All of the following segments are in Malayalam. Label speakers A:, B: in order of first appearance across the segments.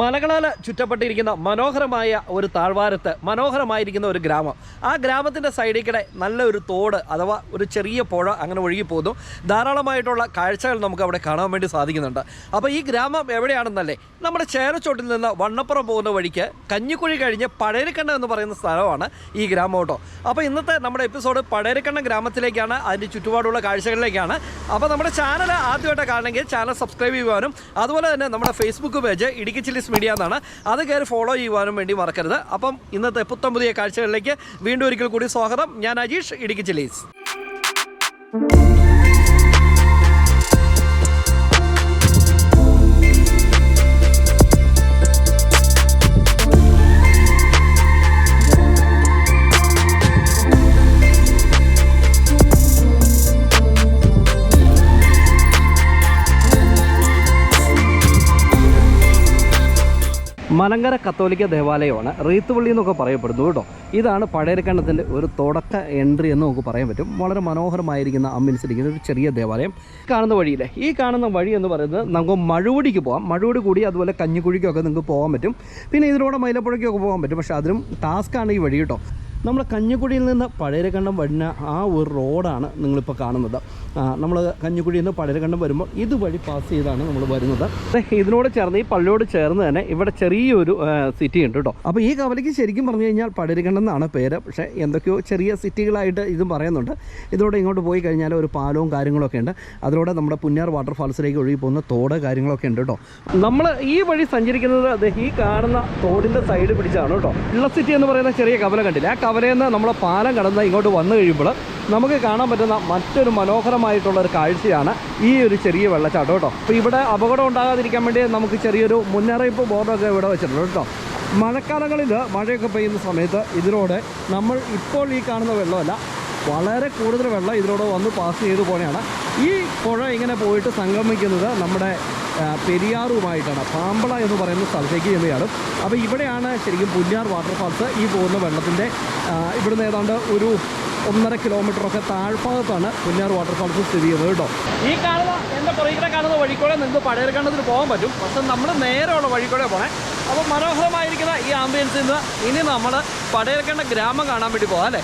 A: മലകളാൽ ചുറ്റപ്പെട്ടിരിക്കുന്ന മനോഹരമായ ഒരു താഴ്വാരത്ത് മനോഹരമായിരിക്കുന്ന ഒരു ഗ്രാമം. ആ ഗ്രാമത്തിൻ്റെ സൈഡിൽ കൂടെ നല്ലൊരു തോട് അഥവാ ഒരു ചെറിയ പുഴ അങ്ങനെ ഒഴുകിപ്പോകുന്നു. ധാരാളമായിട്ടുള്ള കാഴ്ചകൾ നമുക്ക് അവിടെ കാണാൻ വേണ്ടി സാധിക്കുന്നുണ്ട്. അപ്പോൾ ഈ ഗ്രാമം എവിടെയാണെന്നല്ലേ, നമ്മുടെ ചേരച്ചോട്ടിൽ നിന്ന് വണ്ണപ്പുറം പോകുന്ന വഴിക്ക് കഞ്ഞിക്കുഴി കഴിഞ്ഞ് പഴയരിക്കണ്ടം എന്ന് പറയുന്ന സ്ഥലമാണ് ഈ ഗ്രാമം കേട്ടോ. അപ്പോൾ ഇന്നത്തെ നമ്മുടെ എപ്പിസോഡ് പഴയരിക്കണ്ടം ഗ്രാമത്തിലേക്കാണ്, അതിൻ്റെ ചുറ്റുപാടുള്ള കാഴ്ചകളിലേക്കാണ്. അപ്പോൾ നമ്മുടെ ചാനൽ ആദ്യമായിട്ട് കാണണമെങ്കിൽ ചാനൽ സബ്സ്ക്രൈബ് ചെയ്യുവാനും അതുപോലെ തന്നെ നമ്മുടെ Facebook page Idukki chillies media എന്നാണ്, അത് കയറി ഫോളോ ചെയ്യുവാനും വേണ്ടി മറക്കരുത്. അപ്പം ഇന്നത്തെ പുത്തൻ പുതിയ കാഴ്ചകളിലേക്ക് വീണ്ടും ഒരിക്കൽ കൂടി സ്വാഗതം. ഞാൻ അജീഷ്, ഇടുക്കി ചില്ലീസ്. മലങ്കര കത്തോലിക്ക ദേവാലയമാണ്, റീത്തുപള്ളി എന്നൊക്കെ പറയപ്പെടുന്നു കേട്ടോ. ഇതാണ് പഴയരിക്കണ്ടത്തിൻ്റെ ഒരു തുടക്ക എൻട്രി എന്ന് നമുക്ക് പറയാൻ പറ്റും. വളരെ മനോഹരമായിരിക്കുന്ന അമ്മിനിച്ചിരിക്കുന്ന ഒരു ചെറിയ ദേവാലയം. കാണുന്ന വഴിയില്ലേ, ഈ കാണുന്ന വഴി എന്ന് പറയുന്നത് നമുക്ക് മഴുവടിക്ക് പോകാം. മഴുവടി കൂടി അതുപോലെ കഞ്ഞിക്കുഴിക്കൊക്കെ നിങ്ങൾക്ക് പോകാൻ പറ്റും. പിന്നെ ഇതിലൂടെ മൈലപ്പുഴയ്ക്കൊക്കെ പോകാൻ പറ്റും. പക്ഷേ അതിനും ടാസ്ക്കാണ് ഈ വഴി കേട്ടോ. നമ്മൾ കഞ്ഞിക്കുഴിയിൽ നിന്ന് പഴയരിക്കണ്ടം വരുന്ന ആ ഒരു റോഡാണ് നിങ്ങളിപ്പോൾ കാണുന്നത്. നമ്മൾ കഞ്ഞിക്കുഴിയിൽ നിന്ന് പഴയരിക്കണ്ടം വരുമ്പോൾ ഇതുവഴി പാസ് ചെയ്താണ് നമ്മൾ വരുന്നത്. ഇതിനോട് ചേർന്ന്, ഈ പള്ളിയോട് ചേർന്ന് തന്നെ ഇവിടെ ചെറിയൊരു സിറ്റി ഉണ്ട് കേട്ടോ. അപ്പോൾ ഈ കവലയ്ക്ക് ശരിക്കും പറഞ്ഞു കഴിഞ്ഞാൽ പഴയരിക്കണ്ടം എന്നാണ് പേര്. പക്ഷേ എന്തൊക്കെയോ ചെറിയ സിറ്റികളായിട്ട് ഇതും പറയുന്നുണ്ട്. ഇതിലൂടെ ഇങ്ങോട്ട് പോയി കഴിഞ്ഞാൽ ഒരു പാലവും കാര്യങ്ങളൊക്കെ ഉണ്ട്. അതിലൂടെ നമ്മുടെ പുന്നാർ വാട്ടർഫാൾസിലേക്ക് ഒഴുകി പോകുന്ന തോട് കാര്യങ്ങളൊക്കെ ഉണ്ട് കേട്ടോ. നമ്മൾ ഈ വഴി സഞ്ചരിക്കുന്നത് ഈ കാണുന്ന തോടിൻ്റെ സൈഡ് പിടിച്ചാണ് കേട്ടോ. ഇള്ള സിറ്റി എന്ന് പറയുന്ന ചെറിയ കവല കണ്ടില്ല, ആ കവലയിൽ നിന്ന് നമ്മൾ പാലം കടന്ന് ഇങ്ങോട്ട് വന്നു കഴിയുമ്പോൾ നമുക്ക് കാണാൻ പറ്റുന്ന മറ്റൊരു മനോഹരമായിട്ടുള്ള ഒരു കാഴ്ചയാണ് ഈ ഒരു ചെറിയ വെള്ളച്ചാട്ടം കേട്ടോ. അപ്പോൾ ഇവിടെ അപകടം ഉണ്ടാകാതിരിക്കാൻ വേണ്ടി നമുക്ക് ചെറിയൊരു മുന്നറിയിപ്പ് ബോർഡൊക്കെ ഇവിടെ വെച്ചിട്ടുണ്ട് കേട്ടോ. മഴക്കാലങ്ങളിൽ മഴയൊക്കെ പെയ്യുന്ന സമയത്ത് ഇതിലൂടെ നമ്മൾ ഇപ്പോൾ ഈ കാണുന്ന വെള്ളമല്ല, വളരെ കൂടുതൽ വെള്ളം ഇതിലൂടെ വന്ന് പാസ് ചെയ്തു പോലെയാണ്. ഈ പുഴ ഇങ്ങനെ പോയിട്ട് സംഗമിക്കുന്നത് നമ്മുടെ പെരിയാറുമായിട്ടാണ്, പാമ്പള എന്ന് പറയുന്ന സ്ഥലത്തേക്ക് ചെല്ലുകയാണ്. അപ്പോൾ ഇവിടെയാണ് ശരിക്കും പുന്നാർ വാട്ടർഫാൾസ് ഈ പോകുന്ന വെള്ളത്തിൻ്റെ ഇവിടുന്ന് ഏതാണ്ട് ഒരു 1.5 കിലോമീറ്ററൊക്കെ താഴ്ഭാഗത്താണ് പുന്നാർ വാട്ടർഫാൾസ് സ്ഥിതി ചെയ്യുന്നത് കേട്ടോ. ഈ കാണുന്ന എൻ്റെ പുറകിലെ കാണുന്ന വഴിക്കൂടെ നിങ്ങൾക്ക് പഴയരിക്കണ്ടത്തിന് പോകാൻ പറ്റും. പക്ഷെ നമ്മൾ നേരെയുള്ള വഴിക്കൂടെ പോകണേ. അപ്പോൾ മനോഹരമായിരിക്കുന്ന ഈ ആംബിയൻസിൽ നിന്ന് ഇനി നമ്മൾ പഴയരിക്കണ്ട ഗ്രാമം കാണാൻ വേണ്ടി പോകാം അല്ലേ.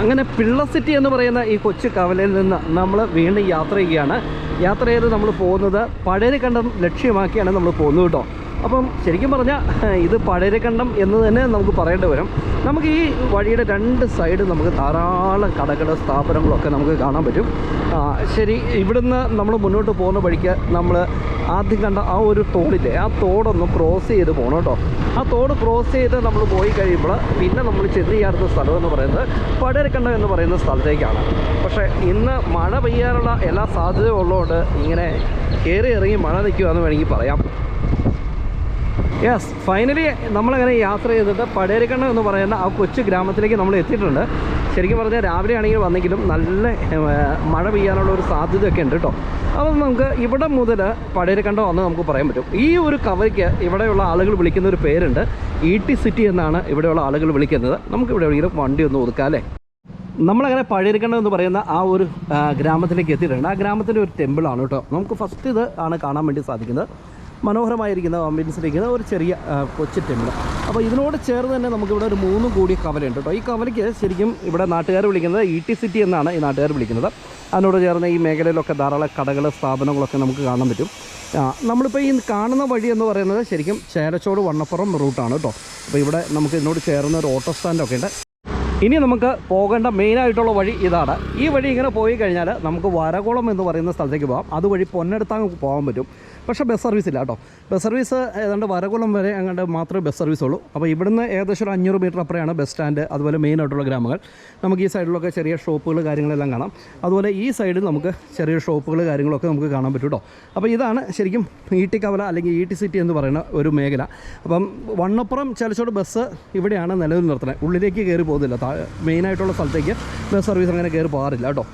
A: അങ്ങനെ പിള്ള സിറ്റി എന്ന് പറയുന്ന ഈ കൊച്ചു കവലയിൽ നിന്ന് നമ്മൾ വീണ്ടും യാത്ര ചെയ്യുകയാണ്. യാത്ര ചെയ്ത് നമ്മൾ പോകുന്നത് പഴയരിക്കണ്ടം ലക്ഷ്യമാക്കിയാണ് നമ്മൾ പോകുന്നത് കേട്ടോ. അപ്പം ശരിക്കും പറഞ്ഞാൽ ഇത് പഴയരിക്കണ്ടം എന്ന് തന്നെ നമുക്ക് പറയേണ്ടി വരും. നമുക്ക് ഈ വഴിയുടെ രണ്ട് സൈഡ് നമുക്ക് ധാരാളം കടകളുടെ സ്ഥാപനങ്ങളൊക്കെ നമുക്ക് കാണാൻ പറ്റും. ശരി, ഇവിടുന്ന് നമ്മൾ മുന്നോട്ട് പോകുന്ന വഴിക്ക് നമ്മൾ ആദ്യം കണ്ട ആ ഒരു തോടില്ലേ, ആ തോടൊന്ന് ക്രോസ് ചെയ്ത് പോകണം കേട്ടോ. ആ തോട് ക്രോസ് ചെയ്ത് നമ്മൾ പോയി കഴിയുമ്പോൾ പിന്നെ നമ്മൾ ചെന്ന് ചേർന്ന സ്ഥലം എന്ന് പറയുന്നത് പഴയരിക്കണ്ടം എന്ന് പറയുന്ന സ്ഥലത്തേക്കാണ്. പക്ഷേ ഇന്ന് മഴ പെയ്യാനുള്ള എല്ലാ സാധ്യതയും ഉള്ളതുകൊണ്ട് ഇങ്ങനെ കയറി ഇറങ്ങി മഴ നിൽക്കുകയെന്ന് വേണമെങ്കിൽ പറയാം. യെസ്, ഫൈനലി നമ്മളങ്ങനെ യാത്ര ചെയ്തിട്ട് പഴയരിക്കണ്ടം എന്ന് പറയുന്ന ആ കൊച്ചു ഗ്രാമത്തിലേക്ക് നമ്മൾ എത്തിയിട്ടുണ്ട്. ശരിക്കും പറഞ്ഞാൽ രാവിലെ ആണെങ്കിൽ വന്നെങ്കിലും നല്ല മഴ പെയ്യാനുള്ള ഒരു സാധ്യതയൊക്കെ ഉണ്ട് കേട്ടോ. അപ്പം നമുക്ക് ഇവിടെ മുതൽ പഴയരിക്കണ്ടം വന്ന് നമുക്ക് പറയാൻ പറ്റും. ഈ ഒരു കവലയ്ക്ക് ഇവിടെയുള്ള ആളുകൾ വിളിക്കുന്ന ഒരു പേരുണ്ട്, ഈട്ടി സിറ്റി എന്നാണ് ഇവിടെയുള്ള ആളുകൾ വിളിക്കുന്നത്. നമുക്ക് ഇവിടെ എവിടെയെങ്കിലും വണ്ടി ഒന്ന് ഒതുക്കാം അല്ലേ. നമ്മളങ്ങനെ പഴയരിക്കണ്ടം എന്ന് പറയുന്ന ആ ഒരു ഗ്രാമത്തിലേക്ക് എത്തിയിട്ടുണ്ട്. ആ ഗ്രാമത്തിൻ്റെ ഒരു ടെമ്പിളാണ് കേട്ടോ. നമുക്ക് ഫസ്റ്റ് ഇത് ആണ് കാണാൻ വേണ്ടി സാധിക്കുന്നത്. മനോഹരമായിരിക്കുന്ന ആംബിയൻസിലിരിക്കുന്ന ഒരു ചെറിയ കൊച്ചു ടെമ്പിൾ. അപ്പോൾ ഇതിനോട് ചേർന്ന് തന്നെ നമുക്കിവിടെ ഒരു 3 കൂടിയ കവലയുണ്ട് കേട്ടോ. ഈ കവലയ്ക്ക് ശരിക്കും ഇവിടെ നാട്ടുകാർ വിളിക്കുന്നത് ഈട്ടി സിറ്റി എന്നാണ് ഈ നാട്ടുകാർ വിളിക്കുന്നത്. അതിനോട് ചേർന്ന് ഈ മേഖലയിലൊക്കെ ധാരാളം കടകൾ സ്ഥാപനങ്ങളൊക്കെ നമുക്ക് കാണാൻ പറ്റും. നമ്മളിപ്പോൾ ഈ കാണുന്ന വഴി എന്ന് പറയുന്നത് ശരിക്കും ചേരച്ചോട് വണ്ണപ്പുറം റൂട്ടാണ് കേട്ടോ. അപ്പോൾ ഇവിടെ നമുക്ക് ഇതിനോട് ചേർന്ന ഒരു ഓട്ടോ സ്റ്റാൻഡൊക്കെ ഉണ്ട്. ഇനി നമുക്ക് പോകേണ്ട മെയിനായിട്ടുള്ള വഴി ഇതാണ്. ഈ വഴി ഇങ്ങനെ പോയി കഴിഞ്ഞാൽ നമുക്ക് വരകുളം എന്ന് പറയുന്ന സ്ഥലത്തേക്ക് പോകാം. അതുവഴി പൊന്നെടുത്താൽ പോകാൻ പറ്റും. പക്ഷേ ബസ് സർവീസ് ഇല്ല കേട്ടോ. ബസ് സർവീസ് ഏതാണ്ട് വരകുളം വരെ അങ്ങോട്ട് മാത്രമേ ബസ് സർവീസ് ഉള്ളൂ. അപ്പോൾ ഇവിടുന്ന് ഏകദേശം ഒരു 500 മീറ്റർ അപ്പുറമാണ് ബസ് സ്റ്റാൻഡ്, അതുപോലെ മെയിൻ ആയിട്ടുള്ള ഗ്രാമങ്ങൾ. നമുക്ക് ഈ സൈഡിലൊക്കെ ചെറിയ ഷോപ്പുകൾ കാര്യങ്ങളെല്ലാം കാണാം. അതുപോലെ ഈ സൈഡിൽ നമുക്ക് ചെറിയ ഷോപ്പുകൾ കാര്യങ്ങളൊക്കെ നമുക്ക് കാണാൻ പറ്റും കേട്ടോ. അപ്പോൾ ഇതാണ് ശരിക്കും ഈട്ടിക്കവല അല്ലെങ്കിൽ ഈട്ടി സിറ്റി എന്ന് പറയുന്ന ഒരു മേഖല. അപ്പം വണ്ണപ്പുറം ചലച്ചോട് ബസ് ഇവിടെയാണ് നിലവിൽ നിർത്തുന്നത്. ഉള്ളിലേക്ക് കയറി പോകുന്നില്ല. മെയിനായിട്ടുള്ള സ്ഥലത്തേക്ക് ബസ് സർവീസ് അങ്ങനെ കയറി പോകാറില്ല കേട്ടോ.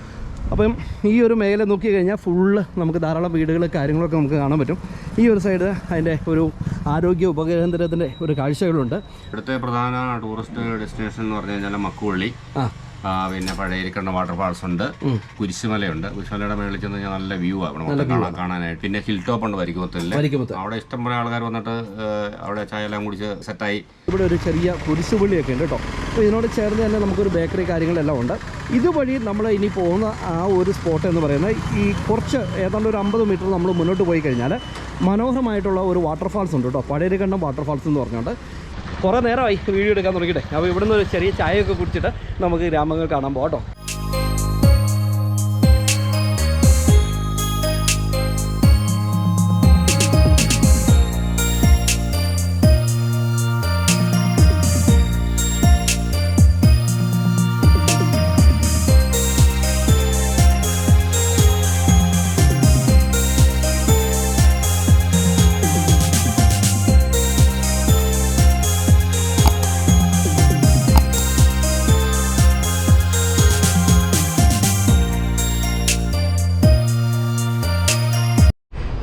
A: അപ്പം ഈ ഒരു മേഖല നോക്കി കഴിഞ്ഞാൽ ഫുള്ള് നമുക്ക് ധാരാളം വീടുകൾ കാര്യങ്ങളൊക്കെ നമുക്ക് കാണാൻ പറ്റും. ഈ ഒരു സൈഡ് അതിൻ്റെ ഒരു ആരോഗ്യ ഉപകേന്ദ്രത്തിൻ്റെ ഒരു കാഴ്ചകളുണ്ട്.
B: ഇവിടുത്തെ പ്രധാന ടൂറിസ്റ്റ് ഡെസ്റ്റിനേഷൻ എന്ന് പറഞ്ഞു കഴിഞ്ഞാൽ മക്കുവള്ളി, പിന്നെ പഴയരിക്കണ്ട വാട്ടർഫാൾസ് ഉണ്ട്, കുരിശുമലയുണ്ട്. കുരിശുമലയുടെ മേളിൽ ചെന്ന് കഴിഞ്ഞാൽ നല്ല വ്യൂ ആണ് കാണാനായിട്ട്. പിന്നെ ഹിൽ ടോപ്പ് ഉണ്ട് വരിക്കുമത്തിൽ. അവിടെ ഇഷ്ടംപോലെ ആൾക്കാർ വന്നിട്ട് അവിടെ ചായ എല്ലാം കുടിച്ച് സെറ്റായി. ഇവിടെ
A: ഒരു ചെറിയ കുരിശുപള്ളിയൊക്കെ ഉണ്ട് കേട്ടോ. അപ്പോൾ ഇതിനോട് ചേർന്ന് തന്നെ നമുക്കൊരു ബേക്കറി കാര്യങ്ങളെല്ലാം ഉണ്ട്. ഇതുവഴി നമ്മൾ ഇനി പോകുന്ന ആ ഒരു സ്പോട്ട് എന്ന് പറയുന്നത് ഈ കുറച്ച് ഏതാണ്ട് ഒരു 50 മീറ്റർ നമ്മൾ മുന്നോട്ട് പോയി കഴിഞ്ഞാൽ മനോഹരമായിട്ടുള്ള ഒരു വാട്ടർഫാൾസ് ഉണ്ട് കേട്ടോ. പഴയരിക്കണ്ടം വാട്ടർഫാൾസ് എന്ന് പറഞ്ഞുകൊണ്ട് കുറേ നേരമായി വീഡിയോ എടുക്കാൻ തുടങ്ങിയിട്ടെ. അപ്പോൾ ഇവിടുന്ന് ഒരു ചെറിയ ചായയൊക്കെ കുടിച്ചിട്ട് നമുക്ക് ഗ്രാമങ്ങൾ കാണാൻ പോകാം കേട്ടോ.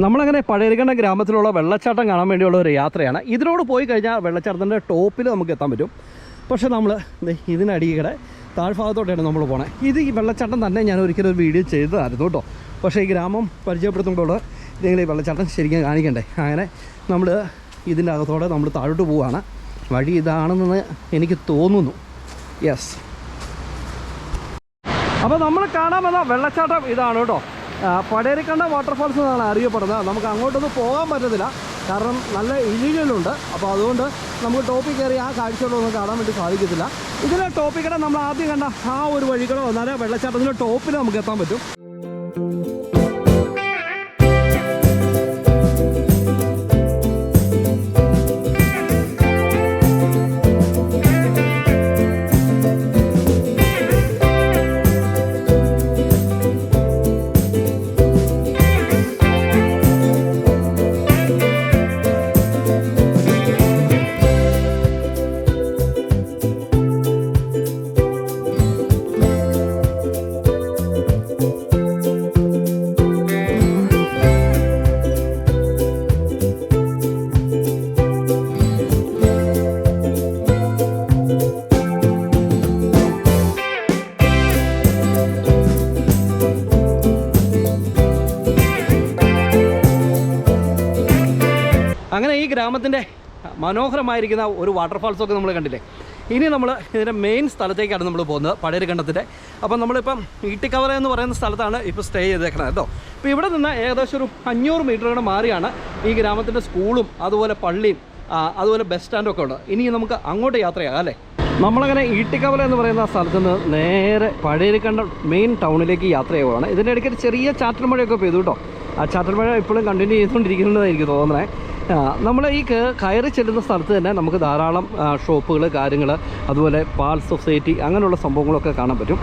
A: നമ്മളങ്ങനെ പഴയരിക്കണ്ട ഗ്രാമത്തിലുള്ള വെള്ളച്ചാട്ടം കാണാൻ വേണ്ടിയുള്ള ഒരു യാത്രയാണ്. ഇതിനോട് പോയി കഴിഞ്ഞാൽ വെള്ളച്ചാട്ടത്തിൻ്റെ ടോപ്പിൽ നമുക്ക് എത്താൻ പറ്റും. പക്ഷേ നമ്മൾ ഇതിനടിയുടെ താഴ്ഭാഗത്തോട്ടാണ് നമ്മൾ പോണേ. ഈ വെള്ളച്ചാട്ടം തന്നെ ഞാൻ ഒരിക്കലും ഒരു വീഡിയോ ചെയ്തതായിരുന്നു കേട്ടോ. പക്ഷേ ഈ ഗ്രാമം പരിചയപ്പെടുത്തുമ്പോൾ നിങ്ങൾ ഈ വെള്ളച്ചാട്ടം ശരിക്കും കാണിക്കണ്ടേ. അങ്ങനെ നമ്മൾ ഇതിൻ്റെ അകത്തോടെ നമ്മൾ താഴോട്ട് പോവുകയാണ്. വഴി ഇതാണെന്ന് എനിക്ക് തോന്നുന്നു. യെസ്, അപ്പോൾ നമ്മൾ കാണാൻ വന്ന വെള്ളച്ചാട്ടം ഇതാണ് കേട്ടോ. പഴയരിക്കണ്ട വാട്ടർഫാൾസ് എന്നാണ് അറിയപ്പെടുന്നത്. നമുക്ക് അങ്ങോട്ടൊന്നും പോകാൻ പറ്റത്തില്ല, കാരണം നല്ല ഇഴികളുണ്ട്. അപ്പോൾ അതുകൊണ്ട് നമുക്ക് ടോപ്പിൽ കയറി ആ കാഴ്ചകളൊന്നും കാണാൻ വേണ്ടി സാധിക്കത്തില്ല. ഇതിലെ ടോപ്പിക്കടെ നമ്മൾ ആദ്യം കണ്ട ആ ഒരു വഴികളോ വന്നാലേ വെള്ളച്ചാട്ടത്തിൻ്റെ ടോപ്പിൽ നമുക്ക് എത്താൻ പറ്റും. അങ്ങനെ ഈ ഗ്രാമത്തിൻ്റെ മനോഹരമായിരിക്കുന്ന ഒരു വാട്ടർഫാൾസൊക്കെ നമ്മൾ കണ്ടില്ലേ. ഇനി നമ്മൾ ഇതിൻ്റെ മെയിൻ സ്ഥലത്തേക്കാണ് നമ്മൾ പോകുന്നത്, പഴയരിക്കണ്ടത്തിൻ്റെ. അപ്പം നമ്മളിപ്പം ഈട്ടിക്കവല എന്ന് പറയുന്ന സ്ഥലത്താണ് ഇപ്പോൾ സ്റ്റേ ചെയ്തേക്കണത് കേട്ടോ. അപ്പോൾ ഇവിടെ നിന്ന് ഏകദേശം ഒരു 500 മീറ്ററുകൾ മാറിയാണ് ഈ ഗ്രാമത്തിൻ്റെ സ്കൂളും അതുപോലെ പള്ളിയും അതുപോലെ ബസ് സ്റ്റാൻഡൊക്കെ ഉണ്ട്. ഇനി നമുക്ക് അങ്ങോട്ട് യാത്രയാകാം അല്ലേ. നമ്മളങ്ങനെ ഈട്ടിക്കവല എന്ന് പറയുന്ന സ്ഥലത്ത് നിന്ന് നേരെ പഴയരിക്കണ്ടം മെയിൻ ടൗണിലേക്ക് യാത്രയാവുകയാണ്. ഇതിൻ്റെ ഇടയ്ക്ക് ഒരു ചെറിയ ചാറ്റൽ മഴയൊക്കെ പെയ്തു കേട്ടോ. ആ ചാറ്റൽ മഴ ഇപ്പോഴും കണ്ടിന്യൂ ചെയ്തുകൊണ്ടിരിക്കുന്നതായി എനിക്ക് തോന്നുന്നത്. നമ്മൾ ഈ കയറി ചെല്ലുന്ന സ്ഥലത്ത് തന്നെ നമുക്ക് ധാരാളം ഷോപ്പുകൾ കാര്യങ്ങൾ അതുപോലെ പാൽ സൊസൈറ്റി അങ്ങനെയുള്ള സംഭവങ്ങളൊക്കെ കാണാൻ പറ്റും.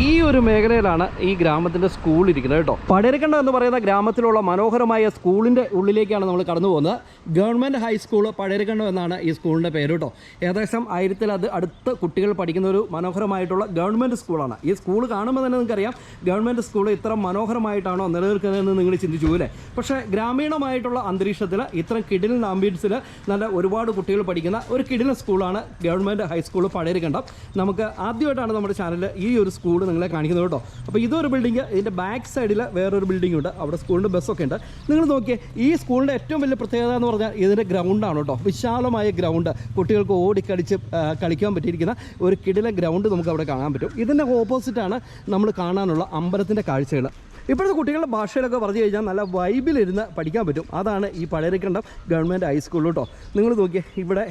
A: ഈ ഒരു മേഖലയിലാണ് ഈ ഗ്രാമത്തിൻ്റെ സ്കൂൾ ഇരിക്കുന്നത് കേട്ടോ. പഴയരിക്കണ്ടം എന്ന് പറയുന്ന ഗ്രാമത്തിലുള്ള മനോഹരമായ സ്കൂളിൻ്റെ ഉള്ളിലേക്കാണ് നമ്മൾ കടന്നു പോകുന്നത്. ഗവൺമെൻറ് ഹൈസ്കൂൾ പഴയരിക്കണ്ടം എന്നാണ് ഈ സ്കൂളിൻ്റെ പേര് കേട്ടോ. ഏകദേശം 1000 അടുത്ത് കുട്ടികൾ പഠിക്കുന്ന ഒരു മനോഹരമായിട്ടുള്ള ഗവൺമെൻറ് സ്കൂളാണ്. ഈ സ്കൂൾ കാണുമ്പോൾ തന്നെ നിങ്ങൾക്കറിയാം ഗവൺമെൻറ് സ്കൂൾ ഇത്ര മനോഹരമായിട്ടാണോ നിലനിൽക്കുന്നതെന്ന് നിങ്ങൾ ചിന്തിച്ചു അല്ലേ. പക്ഷേ ഗ്രാമീണമായിട്ടുള്ള അന്തരീക്ഷത്തിൽ ഇത്തരം കിടിലൻ ആംബിയൻസിൽ നല്ല ഒരുപാട് കുട്ടികൾ പഠിക്കുന്ന ഒരു കിടിലൻ സ്കൂളാണ് ഗവൺമെൻറ് ഹൈസ്കൂൾ പഴയരിക്കണ്ടം. നമുക്ക് ആദ്യമായിട്ടാണ് നമ്മുടെ ചാനലിൽ ഈ ഒരു സ്കൂൾ നിങ്ങളെ കാണിക്കുന്നത് കേട്ടോ. അപ്പോൾ ഇതൊരു ബിൽഡിംഗ്, ഇതിൻ്റെ ബാക്ക് സൈഡിൽ വേറൊരു ബിൽഡിംഗ് ഉണ്ട്, അവിടെ സ്കൂളിൻ്റെ ബസ്സൊക്കെ ഉണ്ട്. നിങ്ങൾ നോക്കിയേ, ഈ സ്കൂളിൻ്റെ ഏറ്റവും വലിയ പ്രത്യേകത എന്ന് പറഞ്ഞാൽ ഇതിൻ്റെ ഗ്രൗണ്ടാണ് കേട്ടോ. വിശാലമായ ഗ്രൗണ്ട്, കുട്ടികൾക്ക് ഓടിക്കളിച്ച് കളിക്കാൻ പറ്റിയിരിക്കുന്ന ഒരു കിടിലൻ ഗ്രൗണ്ട് നമുക്ക് അവിടെ കാണാൻ പറ്റും. ഇതിൻ്റെ ഓപ്പോസിറ്റാണ് നമ്മൾ കാണാനുള്ള അമ്പലത്തിൻ്റെ കാഴ്ചകൾ. ഇപ്പോഴത്തെ കുട്ടികളുടെ ഭാഷയിലൊക്കെ പറഞ്ഞു കഴിഞ്ഞാൽ നല്ല വൈബിലിരുന്ന് പഠിക്കാൻ പറ്റും. അതാണ് ഈ പഴയരിക്കണ്ടം ഗവൺമെൻറ് ഹൈസ്കൂൾ കേട്ടോ. നിങ്ങൾ നോക്കിയേ, ഇവിടെ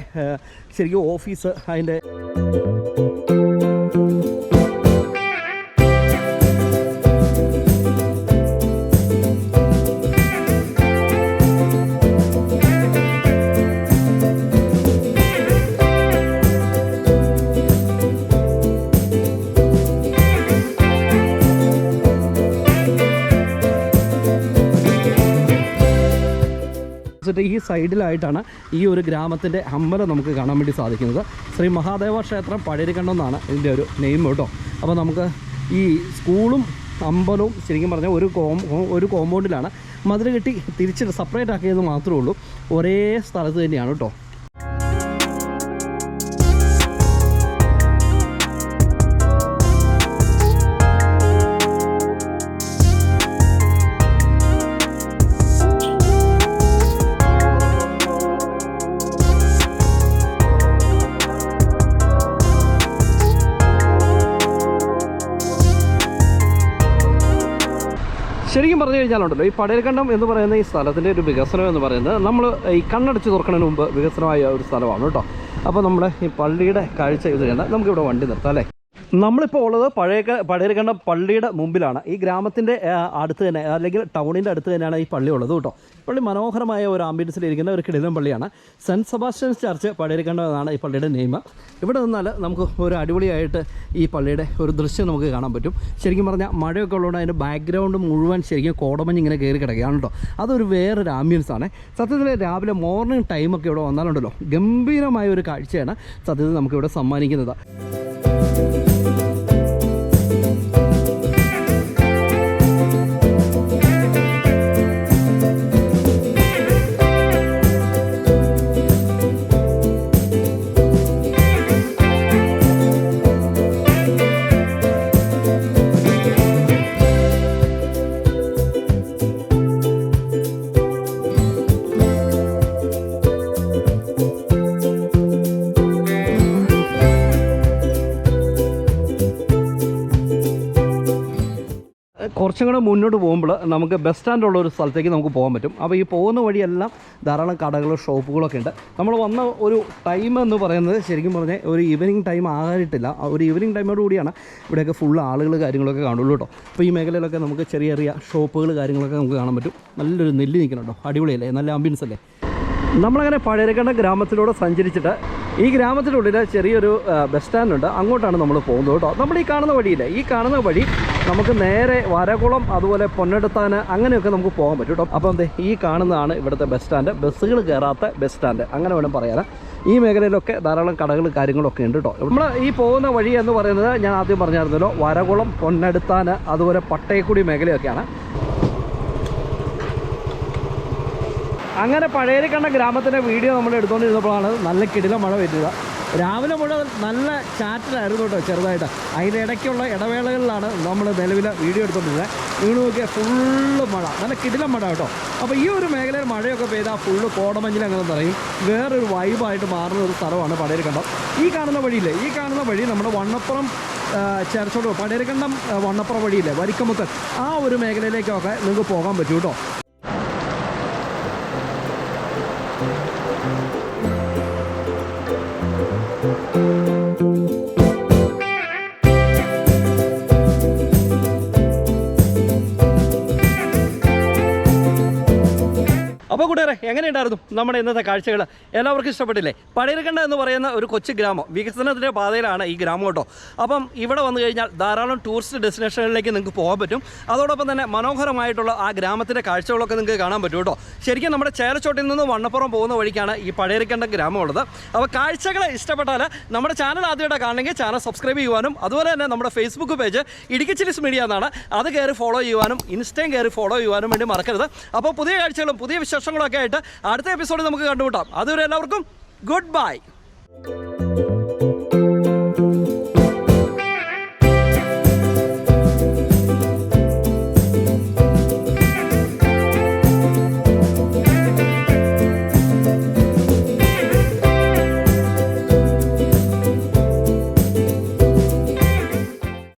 A: ശരിക്കും ഓഫീസ് അതിൻ്റെ ഓപ്പോസിറ്റ് ഈ സൈഡിലായിട്ടാണ് ഈ ഒരു ഗ്രാമത്തിൻ്റെ അമ്പലം നമുക്ക് കാണാൻ വേണ്ടി സാധിക്കുന്നത്. ശ്രീ മഹാദേവ ക്ഷേത്രം പഴയരിക്കണ്ടം എന്നാണ് ഇതിൻ്റെ ഒരു നെയിം കേട്ടോ. അപ്പോൾ നമുക്ക് ഈ സ്കൂളും അമ്പലവും ശരിക്കും പറഞ്ഞാൽ ഒരു കോമ്പൗണ്ടിലാണ്. മതിൽ കെട്ടി തിരിച്ച് സെപ്പറേറ്റ് ആക്കിയത് മാത്രമേ ഉള്ളൂ. ഒരേ സ്ഥലത്ത് തന്നെയാണ് കേട്ടോ. ശരിക്കും പറഞ്ഞു കഴിഞ്ഞാലുണ്ടല്ലോ, ഈ പടയരിക്കണ്ടം എന്ന് പറയുന്ന ഈ സ്ഥലത്തിൻ്റെ ഒരു വികസനം എന്ന് പറയുന്നത് നമ്മൾ ഈ കണ്ണടച്ച് തുറക്കുന്നതിന് മുമ്പ് വികസനമായ ഒരു സ്ഥലമാണ് കേട്ടോ. അപ്പോൾ നമ്മുടെ ഈ പള്ളിയുടെ കാഴ്ച ഇത് കണ്ട നമുക്കിവിടെ വണ്ടി നിർത്താം അല്ലേ. നമ്മളിപ്പോൾ ഉള്ളത് പഴയരിക്കണ്ടം പള്ളിയുടെ മുമ്പിലാണ്. ഈ ഗ്രാമത്തിൻ്റെ അടുത്ത് തന്നെ, അല്ലെങ്കിൽ ടൗണിൻ്റെ അടുത്ത് തന്നെയാണ് ഈ പള്ളി ഉള്ളത് കേട്ടോ. പള്ളി മനോഹരമായ ഒരു ആംബിയൻസിലിരിക്കുന്ന ഒരു കിടിലൻ പള്ളിയാണ്. സെൻറ്റ് സെബാസ്റ്റ്യൻസ് ചർച്ച് പഴയരിക്കണ്ടം എന്നാണ് ഈ പള്ളിയുടെ നെയിം. ഇവിടെ നിന്നാൽ നമുക്ക് ഒരു അടിപൊളിയായിട്ട് ഈ പള്ളിയുടെ ഒരു ദൃശ്യം നമുക്ക് കാണാൻ പറ്റും. ശരിക്കും പറഞ്ഞാൽ മഴയൊക്കെ ഉള്ളതുകൊണ്ട് അതിൻ്റെ ബാക്ക്ഗ്രൗണ്ട് മുഴുവൻ ശരിക്കും കോടമഞ്ഞ് ഇങ്ങനെ കയറി കിടക്കുകയാണ് കേട്ടോ. അതൊരു വേറൊരു ആംബിയൻസാണ്. സത്യത്തിൽ രാവിലെ മോർണിംഗ് ടൈമൊക്കെ ഇവിടെ വന്നാലുണ്ടല്ലോ ഗംഭീരമായ ഒരു കാഴ്ചയാണ് സത്യത്തിൽ നമുക്കിവിടെ സമ്മാനിക്കുന്നത്. കുറച്ചും കൂടെ മുന്നോട്ട് പോകുമ്പോൾ നമുക്ക് ബസ് സ്റ്റാൻഡുള്ള ഒരു സ്ഥലത്തേക്ക് നമുക്ക് പോകാൻ പറ്റും. അപ്പോൾ ഈ പോകുന്ന വഴിയെല്ലാം ധാരാളം കടകളും ഷോപ്പുകളൊക്കെ ഉണ്ട്. നമ്മൾ വന്ന ഒരു ടൈം എന്ന് പറയുന്നത് ശരിക്കും പറഞ്ഞാൽ ഒരു ഈവനിങ് ടൈം ആകാറിട്ടില്ല. ഒരു ഈവനിങ് ടൈമോട് കൂടിയാണ് ഇവിടെയൊക്കെ ഫുൾ ആളുകൾ കാര്യങ്ങളൊക്കെ കാണുള്ളൂ കേട്ടോ. അപ്പോൾ ഈ മേഖലയിലൊക്കെ നമുക്ക് ചെറിയ ചെറിയ ഷോപ്പുകൾ കാര്യങ്ങളൊക്കെ നമുക്ക് കാണാൻ പറ്റും. നല്ലൊരു നെല്ല് നിൽക്കുന്നുണ്ടോ, അടിപൊളിയല്ലേ, നല്ല ആംബിയൻസ് അല്ലേ. നമ്മളങ്ങനെ പഴയരിക്കണ്ടം ഗ്രാമത്തിലൂടെ സഞ്ചരിച്ചിട്ട് ഈ ഗ്രാമത്തിനുള്ളിൽ ചെറിയൊരു ബസ് സ്റ്റാൻഡുണ്ട്, അങ്ങോട്ടാണ് നമ്മൾ പോകുന്നത് കേട്ടോ. നമ്മൾ ഈ കാണുന്ന വഴിയില്ലേ, ഈ കാണുന്ന വഴി നമുക്ക് നേരെ വരകുളം അതുപോലെ പൊന്നെടുത്താൻ അങ്ങനെയൊക്കെ നമുക്ക് പോകാൻ പറ്റും കേട്ടോ. അപ്പം എന്തേ ഈ കാണുന്നതാണ് ഇവിടുത്തെ ബസ് സ്റ്റാൻഡ്, ബസ്സുകൾ കയറാത്ത ബസ് സ്റ്റാൻഡ് അങ്ങനെ വേണം പറയാൻ. ഈ മേഖലയിലൊക്കെ ധാരാളം കടകൾ കാര്യങ്ങളൊക്കെ ഉണ്ട് കേട്ടോ. നമ്മൾ ഈ പോകുന്ന വഴി എന്ന് പറയുന്നത് ഞാൻ ആദ്യം പറഞ്ഞായിരുന്നല്ലോ, വരകുളം പൊന്നെടുത്താൻ അതുപോലെ പട്ടയക്കുടി മേഖലയൊക്കെയാണ്. അങ്ങനെ പഴയരിക്കണ്ടം ഗ്രാമത്തിൻ്റെ വീഡിയോ നമ്മൾ എടുത്തുകൊണ്ടിരുന്നപ്പോഴാണ് നല്ല കിടില മഴ വരുന്നത്. രാവിലെ മുഴുവൻ നല്ല ചാറ്റിലായിരുന്നു കേട്ടോ, ചെറുതായിട്ട്. അതിനിടയ്ക്കുള്ള ഇടവേളകളിലാണ് നമ്മൾ നിലവിൽ വീഡിയോ എടുത്തുകൊണ്ടിരുന്നത്. നിങ്ങൾ നോക്കിയാൽ ഫുള്ള് മഴ, നല്ല കിടിലം മഴ കേട്ടോ. അപ്പോൾ ഈ ഒരു മേഖലയിൽ മഴയൊക്കെ പെയ്താൽ ഫുള്ള് കോടമഞ്ഞിൽ അങ്ങനെ പറയും, വേറൊരു വൈബായിട്ട് മാറുന്ന ഒരു സ്ഥലമാണ് പഴയരിക്കണ്ടം. ഈ കാണുന്ന വഴിയില്ലേ, ഈ കാണുന്ന വഴി നമ്മുടെ വണ്ണപ്പുറം ചേർച്ചോട് പഴയരിക്കണ്ടം വണ്ണപ്പുറം വഴിയില്ലേ, വരിക്കമുക്കൻ, ആ ഒരു മേഖലയിലേക്കൊക്കെ നിങ്ങൾക്ക് പോകാൻ പറ്റും കേട്ടോ. അപ്പോൾ കൂട്ടുകാരെ, എങ്ങനെയുണ്ടായിരുന്നു നമ്മുടെ ഇന്നത്തെ കാഴ്ചകൾ? എല്ലാവർക്കും ഇഷ്ടപ്പെട്ടില്ലേ? പഴയരിക്കണ്ടം എന്ന് പറയുന്ന ഒരു കൊച്ചു ഗ്രാമം, വികസനത്തിൻ്റെ പാതയിലാണ് ഈ ഗ്രാമം കേട്ടോ. അപ്പം ഇവിടെ വന്നു കഴിഞ്ഞാൽ ധാരാളം ടൂറിസ്റ്റ് ഡെസ്റ്റിനേഷനുകളിലേക്ക് നിങ്ങൾക്ക് പോകാൻ പറ്റും. അതോടൊപ്പം തന്നെ മനോഹരമായിട്ടുള്ള ആ ഗ്രാമത്തിൻ്റെ കാഴ്ചകളൊക്കെ നിങ്ങൾക്ക് കാണാൻ പറ്റും കേട്ടോ. ശരിക്കും നമ്മുടെ ചേലച്ചോട്ടിൽ നിന്ന് വണ്ണപ്പുറം പോകുന്ന വഴിക്കാണ് ഈ പഴയരിക്കണ്ടം ഗ്രാമം ഉള്ളത്. അപ്പോൾ കാഴ്ചകൾ ഇഷ്ടപ്പെട്ടാൽ നമ്മുടെ ചാനൽ ആദ്യമായിട്ട് കാണണമെങ്കിൽ ചാനൽ സബ്സ്ക്രൈബ് ചെയ്യുവാനും, അതുപോലെ തന്നെ നമ്മുടെ Facebook page Idukki chillies media എന്നാണ്, അത് കയറി ഫോളോ ചെയ്യുവാനും ഇൻസ്റ്റയും കയറി ഫോളോ ചെയ്യുവാനും വേണ്ടി മറക്കരുത്. അപ്പോൾ പുതിയ കാഴ്ചകളും പുതിയ വിശേഷങ്ങളൊക്കെ ആയിട്ട് അടുത്ത എപ്പിസോഡിൽ നമുക്ക് കണ്ടുമുട്ടാം. അതുവരെ എല്ലാവർക്കും ഗുഡ് ബൈ.